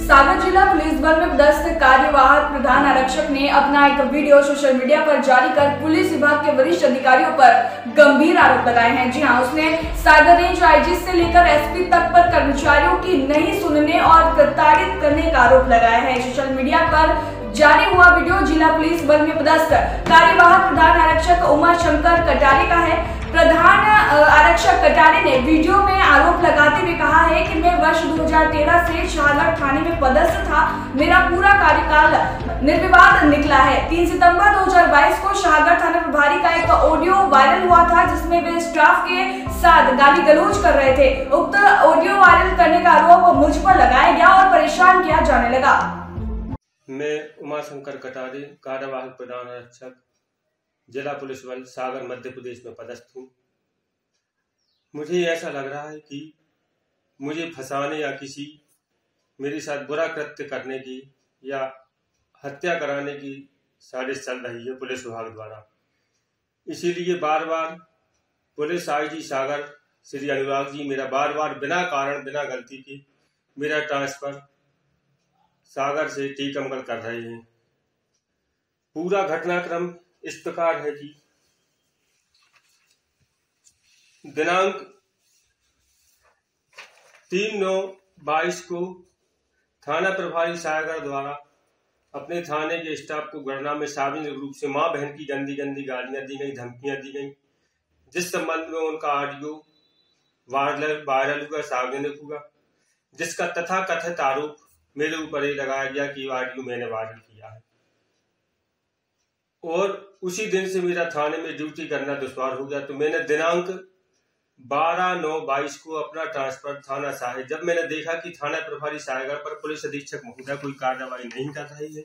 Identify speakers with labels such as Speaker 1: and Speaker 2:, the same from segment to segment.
Speaker 1: सागर जिला पुलिस बल में पदस्थ कार्यवाहक प्रधान आरक्षक ने अपना एक वीडियो सोशल मीडिया पर जारी कर पुलिस विभाग के वरिष्ठ अधिकारियों पर गंभीर आरोप लगाए हैं। जी हां, उसने सागर रेंज आईजी से लेकर एसपी तक पर कर्मचारियों की नहीं सुनने और प्रताड़ित करने का आरोप लगाया है। सोशल मीडिया पर जारी हुआ वीडियो जिला पुलिस बल में पदस्थ कार्यवाहक प्रधान आरक्षक उमाशंकर कटारे का है। प्रधान आरक्षक कटारे ने वीडियो में आरोप लगाते हुए कहा है कि मैं वर्ष 2013 से सागर थाने में पदस्थ था। मेरा पूरा कार्यकाल निर्विवाद निकला है। 3 सितंबर 2022 को सागर थाना प्रभारी का एक ऑडियो वायरल हुआ था जिसमें वे स्टाफ के साथ गाली गलौज कर रहे थे। उक्त ऑडियो वायरल करने का आरोप मुझ पर लगाया गया और परेशान किया जाने लगा।
Speaker 2: मैं उमाशंकर कटारे कार्यवाहक प्रधान आरक्षक जिला पुलिस बल सागर मध्य प्रदेश में पदस्थ हूँ। मुझे ऐसा लग रहा है कि मुझे फंसाने या किसी मेरे साथ बुरा कृत्य करने की या हत्या कराने की साजिश चल रही है पुलिस विभाग द्वारा। इसीलिए बार बार पुलिस आईजी सागर श्री अनुराग जी मेरा बार बार बिना कारण बिना गलती के मेरा ट्रांसफर सागर से टीकमगढ़ कर रहे हैं। पूरा घटनाक्रम इस प्रकार है कि दिनांक 3/9/22 को थाना प्रभारी सागर द्वारा अपने थाने के स्टाफ को गणना में सार्वजनिक रूप से मां बहन की गंदी गंदी गालियां दी गई, धमकियां दी गई, जिस संबंध में उनका ऑडियो वायरल हुआ, सार्वजनिक हुआ, जिसका तथाकथित आरोप मेरे ऊपर ये लगाया गया कि ऑडियो मैंने वायरल किया है। और उसी दिन से मेरा थाने में ड्यूटी करना दुश्वार हो गया। तो मैंने दिनांक 12/9/22 को अपना ट्रांसफर थाना साहिब, जब मैंने देखा कि थाना प्रभारी सागर पर पुलिस अधीक्षक महोदय कोई कार्रवाई नहीं कर रही है,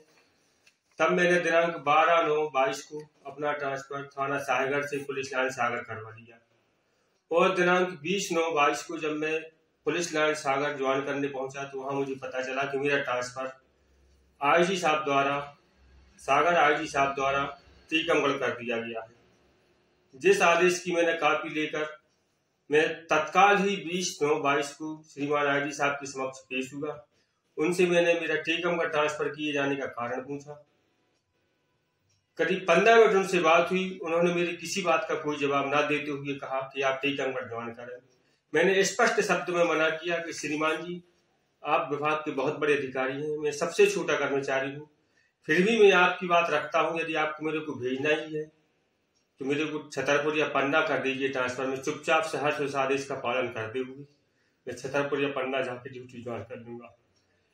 Speaker 2: तब मैंने दिनांक 12/9/22 को अपना ट्रांसफर थाना सागर से पुलिस लाइन सागर करवा लिया। और दिनांक 20/9/22 को जब मैं पुलिस लाइन सागर ज्वाइन करने पहुंचा तो वहां मुझे पता चला कि मेरा ट्रांसफर आईजी साहब द्वारा सागर आईजी साहब द्वारा टीकमगढ़ कर दिया गया है। जिस आदेश की मैंने कॉपी लेकर मैं तत्काल ही 20/9/22 को श्रीमान आईजी साहब के समक्ष पेश हुआ। उनसे मैंने मेरा टीकमगढ़ ट्रांसफर किए जाने का कारण पूछा। करीब 15 मिनट उनसे बात हुई। उन्होंने मेरी किसी बात का कोई जवाब न देते हुए कहा कि आप टीकमगढ़ ज्वाइन करें। मैंने स्पष्ट शब्द में मना किया कि श्रीमान जी, आप विभाग के बहुत बड़े अधिकारी हैं, मैं सबसे छोटा कर्मचारी हूँ, फिर भी मैं आपकी बात रखता हूँ। यदि आपको मेरे को भेजना ही है तो मेरे को छतरपुर या पन्ना कर दीजिए ट्रांसफर में। चुपचाप सहर्ष उस आदेश का पालन करते हुए मैं छतरपुर या पन्ना जाके ड्यूटी ज्वाइन कर दूंगा।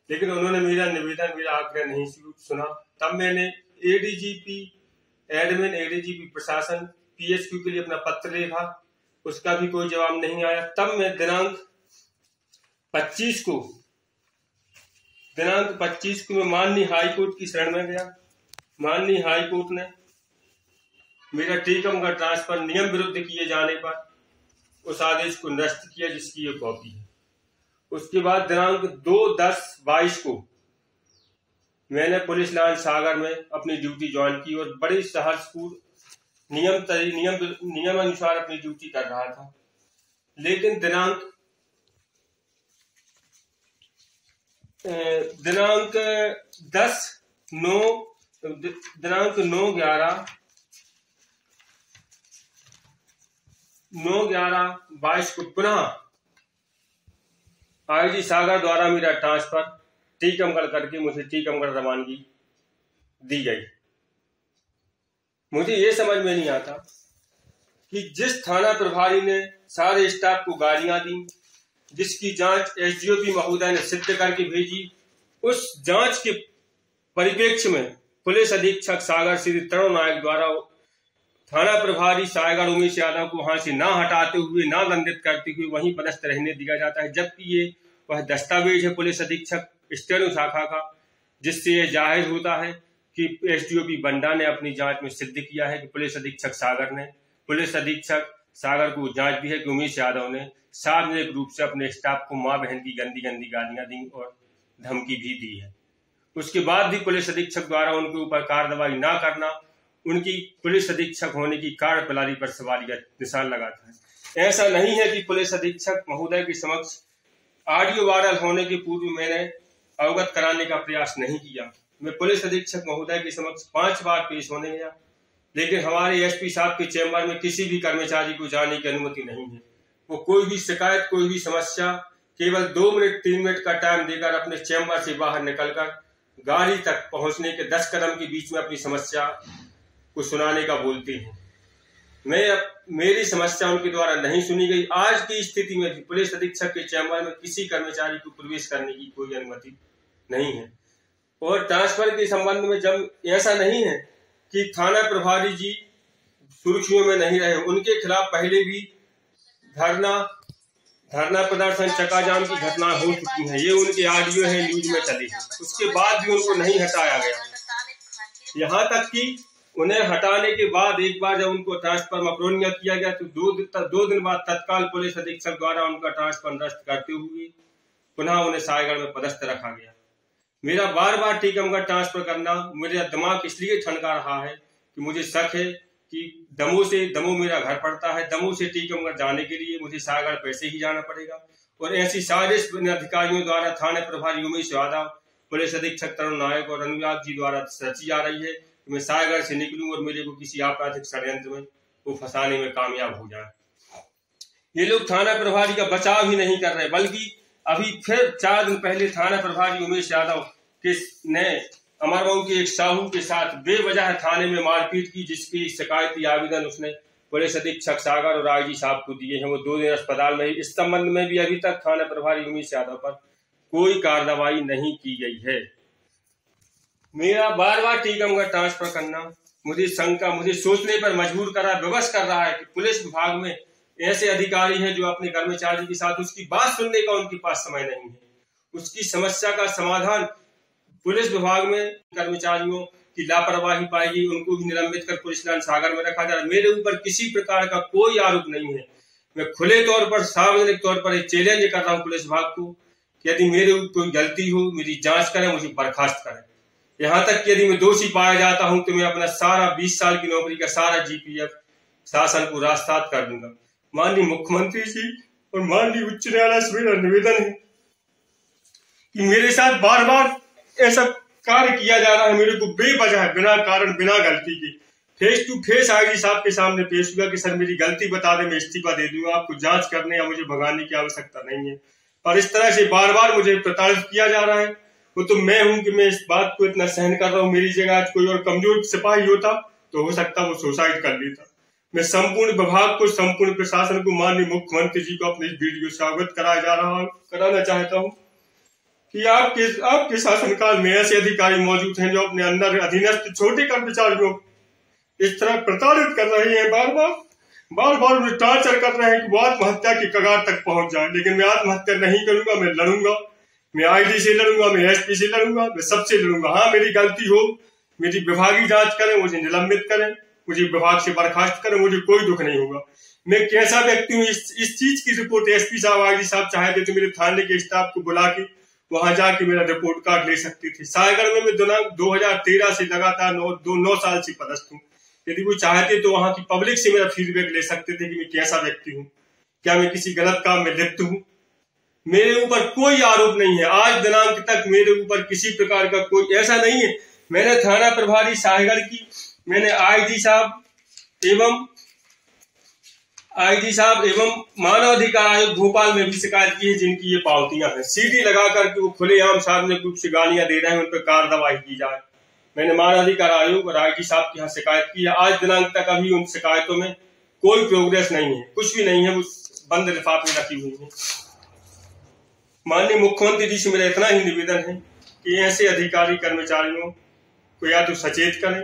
Speaker 2: लेकिन उन्होंने मेरा निवेदन, मेरा आग्रह नहीं सुना। तब मैंने एडीजीपी एडमिन, एडीजीपी प्रशासन, पीएचक्यू के लिए अपना पत्र लिखा, उसका भी कोई जवाब नहीं आया। तब मैं दिनांक 25 को मैं माननीय हाईकोर्ट की शरण में गया। माननीय हाईकोर्ट ने मेरा टीकमगढ़ ट्रांसफर नियम विरुद्ध किए जाने पर उस आदेश को निरस्त किया, जिसकी ये कॉपी है। उसके बाद दिनांक 2/10/22 को मैंने पुलिस लाइन सागर में अपनी ड्यूटी ज्वाइन की और बड़ी साहसपूर्ण नियम अनुसार अपनी ड्यूटी कर रहा था। लेकिन दिनांक 9/11/22 को पुनः आईजी सागर द्वारा मेरा ट्रांसफर टीकमगढ़ करके मुझे टीकमगढ़ रवानगी दी गई। मुझे ये समझ में नहीं आता कि जिस थाना प्रभारी ने सारे स्टाफ को गालियां दी, जिसकी जांच एसडीओपी महोदय ने सिद्ध करके भेजी, उस जांच के परिप्रेक्ष्य में पुलिस अधीक्षक सागर श्री तरुण नायक द्वारा थाना प्रभारी सागर उमेश यादव को वहां से ना हटाते हुए, ना दंडित करते हुए वहीं पदस्थ रहने दिया जाता है। जबकि ये वह दस्तावेज है पुलिस अधीक्षक स्टेनो शाखा का, जिससे यह जाहिर होता है कि एसडीओपी बंडा ने अपनी जांच में सिद्ध किया है कि पुलिस अधीक्षक सागर को जांच दी है कि उमेश यादव ने सार्वजनिक रूप से अपने स्टाफ को मां बहन की गंदी गंदी गालियां दी और धमकी भी दी है। उसके बाद भी पुलिस अधीक्षक द्वारा उनके ऊपर कार्रवाई न करना उनकी पुलिस अधीक्षक होने की कार्यप्रणाली पर सवालिया निशान लगाता है। ऐसा नहीं है कि पुलिस अधीक्षक महोदय के समक्ष ऑडियो वायरल होने के पूर्व मैंने अवगत कराने का प्रयास नहीं किया। मैं पुलिस अधीक्षक महोदय के समक्ष 5 बार पेश होने गया, लेकिन हमारे एसपी साहब के चैम्बर में किसी भी कर्मचारी को जाने की अनुमति नहीं है। वो कोई भी शिकायत, कोई भी समस्या केवल 2 मिनट 3 मिनट का टाइम देकर अपने चैम्बर से बाहर निकलकर गाड़ी तक पहुंचने के 10 कदम के बीच में अपनी समस्या को सुनाने का बोलते हैं। मेरी समस्या उनके द्वारा नहीं सुनी गई। आज की स्थिति में भी पुलिस अधीक्षक के चैम्बर में किसी कर्मचारी को प्रवेश करने की कोई अनुमति नहीं है। और ट्रांसफर के संबंध में जब ऐसा नहीं है कि थाना प्रभारी जी सुर्खियों में नहीं रहे, उनके खिलाफ पहले भी धरना प्रदर्शन, चक्काजाम की घटना हो चुकी है। ये उनके ऑडियो है, न्यूज में चली है। उसके बाद भी उनको नहीं हटाया गया। यहाँ तक कि उन्हें हटाने के बाद एक बार जब उनको ट्रांसफर मकरोनिया किया गया तो 2 दिन बाद तत्काल पुलिस अधीक्षक द्वारा उनका ट्रांसफर निरस्त करते हुए पुनः उन्हें सायगढ़ में पदस्थ रखा गया। मेरा बार बार टीकमगढ़ ट्रांसफर करना मेरा दिमाग इसलिए ठनका रहा है कि मुझे शक है कि दमोह मेरा घर पड़ता है। दमोह से टीकमगढ़ जाने के लिए मुझे सायगढ़ पैसे ही जाना पड़ेगा और ऐसी साजिश अधिकारियों द्वारा थाना प्रभारी उमेश यादव, पुलिस अधीक्षक तरुण नायक और अनुराग जी द्वारा रची जा रही है कि मैं सायगढ़ से निकलूं और मेरे को किसी आपराधिक षड्यंत्र में वो फंसाने में कामयाब हो जाए। ये लोग थाना प्रभारी का बचाव ही नहीं कर रहे, बल्कि अभी फिर 4 दिन पहले थाना प्रभारी उमेश यादव ने अमरमऊ के एक साहू के साथ बेवजह थाने में मारपीट की, जिसकी शिकायती आवेदन उसने पुलिस अधीक्षक सागर और आईजी साहब को दिए हैं। वो 2 दिन अस्पताल में। इस संबंध में भी अभी तक थाना प्रभारी उमेश यादव पर कोई कार्रवाई नहीं की गई है। मेरा बार बार टीकमगढ़ ट्रांसफर करना मुझे सोचने पर मजबूर विवश कर रहा है कि पुलिस विभाग में ऐसे अधिकारी हैं जो अपने कर्मचारी के साथ उसकी बात सुनने का उनके पास समय नहीं है। उसकी समस्या का समाधान पुलिस विभाग में कर्मचारियों की लापरवाही पाई गई, उनको भी निलंबित कर पुलिस लाइन सागर में रखा जा रहा है। मेरे ऊपर किसी प्रकार का कोई आरोप नहीं है। मैं खुले तौर पर, सार्वजनिक तौर पर एक चैलेंज कर रहा हूँ पुलिस विभाग को कि यदि मेरे ऊपर कोई गलती हो, मेरी जांच करें, मुझे बर्खास्त करें। यहाँ तक कि यदि मैं दोषी पाया जाता हूँ तो मैं अपना सारा 20 साल की नौकरी का सारा जीपीएफ शासन को रास्तात कर दूंगा। माननीय मुख्यमंत्री जी और माननीय उच्च न्यायालय से मेरा निवेदन है कि मेरे साथ बार बार ऐसा कार्य किया जा रहा है। मेरे को बेवजह, बिना कारण, बिना गलती के फेस टू फेस आईजी साहब के सामने पेश हुआ कि सर मेरी गलती बता दे, मैं इस्तीफा दे दूंगा, आपको जांच करने या मुझे भगाने की आवश्यकता नहीं है। पर इस तरह से बार बार मुझे प्रताड़ित किया जा रहा है। वो तो मैं हूं कि मैं इस बात को इतना सहन कर रहा हूँ। मेरी जगह आज कोई और कमजोर सिपाही होता तो हो सकता वो सुसाइड कर लेता। मैं संपूर्ण विभाग को, संपूर्ण प्रशासन को, माननीय मुख्यमंत्री जी को अपने इस वीडियो से अवगत कराना चाहता हूँ कि आपके शासनकाल में ऐसे अधिकारी मौजूद हैं जो अपने अंदर अधीनस्थ छोटे कर्मचारियों इस तरह प्रताड़ित कर रहे हैं, बार बार उन्हें टॉर्चर कर रहे हैं कि वो आत्महत्या की कगार तक पहुंच जाए। लेकिन मैं आत्महत्या नहीं करूंगा, मैं लड़ूंगा। मैं आईजी से लड़ूंगा, मैं एसपी से लड़ूंगा, मैं सबसे लड़ूंगा। हाँ, मेरी गलती हो, मेरी विभागीय जांच करें, मुझे निलंबित करें, मुझे विभाग से बर्खास्त करें, मुझे कोई दुख नहीं होगा। मैं कैसा व्यक्ति हूँ इस चीज की रिपोर्ट एसपी साहब, आईजी साहब चाहते तो मेरे थाने के स्टाफ को बुला के वहां जाके मेरा रिपोर्ट कार्ड ले सकते थे। सायगढ़ में मैं 2013 से लगातार 9 साल से पदस्थ हूँ। यदि वो चाहते तो वहां की पब्लिक से मेरा फीडबैक ले सकते थे कि मैं कैसा व्यक्ति हूँ, क्या मैं किसी गलत काम में लिप्त हूँ। मेरे ऊपर कोई आरोप नहीं है। आज दिनांक तक मेरे ऊपर किसी प्रकार का कोई ऐसा नहीं है। मैंने थाना प्रभारी सायगढ़ की, मैंने आईजी साहब एवं मानव अधिकार आयोग भोपाल में भी शिकायत की है, जिनकी ये पावतियां हैं। सीडी लगा करके वो खुलेआम सार्वजनिक रूप से गालियां दे रहे हैं, उन पर कार्रवाई की जाए। मैंने मानव अधिकार आयोग और आईजी साहब के यहाँ शिकायत की है। आज दिनांक तक अभी उन शिकायतों में कोई प्रोग्रेस नहीं है, कुछ भी नहीं है, वो बंद लिफाफे में रखी हुई है। माननीय मुख्यमंत्री जी से मेरा इतना ही निवेदन है कि ऐसे अधिकारी कर्मचारियों को या तो सचेत करें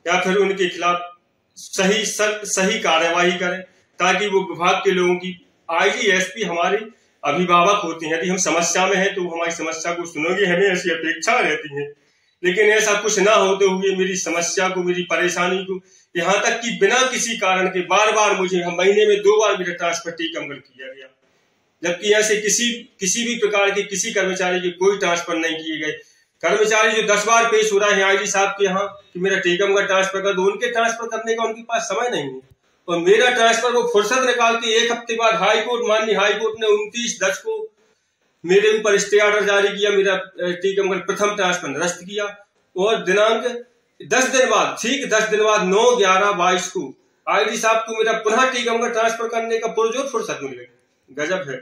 Speaker 2: या फिर उनके खिलाफ सही कार्यवाही करें, ताकि वो विभाग के लोगों की, आईजी एसपी हमारे अभिभावक होते हैं। यदि हम समस्या में हैं तो हमारी समस्या को सुनोगे, हमें ऐसी अपेक्षा रहती है। लेकिन ऐसा कुछ ना होते हुए मेरी समस्या को, मेरी परेशानी को, यहाँ तक कि बिना किसी कारण के बार मुझे महीने में 2 बार मेरा ट्रांसफर टीकमगढ़ किया गया, जबकि ऐसे किसी भी प्रकार के किसी कर्मचारी के कोई ट्रांसफर नहीं किए गए। कर्मचारी जो 10 बार पेश हो रहा है आईजी साहब के यहाँ कि मेरा टीकमगढ़ ट्रांसफर कर दो, उनके ट्रांसफर करने का उनके पास समय नहीं है। और मेरा ट्रांसफर वो फुर्सत निकाल के 1 हफ्ते बाद माननीय हाईकोर्ट ने 29/10 को मेरे ऊपर स्टे ऑर्डर जारी किया, मेरा टीकमगढ़ प्रथम ट्रांसफर निरस्त किया और दिनांक 10 दिन बाद, ठीक 10 दिन बाद 9/11/22 को आईडी साहब को मेरा पुनः टीकमगढ़ ट्रांसफर करने का पुरजोर फुर्सत मिल गई। गजब है।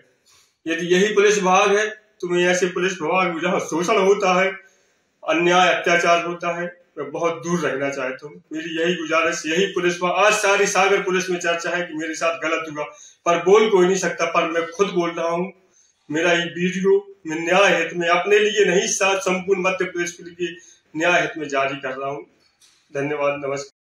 Speaker 2: यदि यही पुलिस विभाग है तो मैं ऐसे पुलिस विभाग जहाँ शोषण होता है, अन्याय अत्याचार होता है, मैं बहुत दूर रहना चाहता हूँ। मेरी यही गुजारिश, यही पुलिस विभाग, आज सारी सागर पुलिस में चर्चा है कि मेरे साथ गलत हुआ, पर बोल कोई नहीं सकता, पर मैं खुद बोल रहा हूँ। मेरा ये वीडियो मैं न्याय हित में, अपने लिए नहीं, साथ संपूर्ण मध्य प्रदेश के लिए न्याय हित में जारी कर रहा हूँ। धन्यवाद, नमस्कार।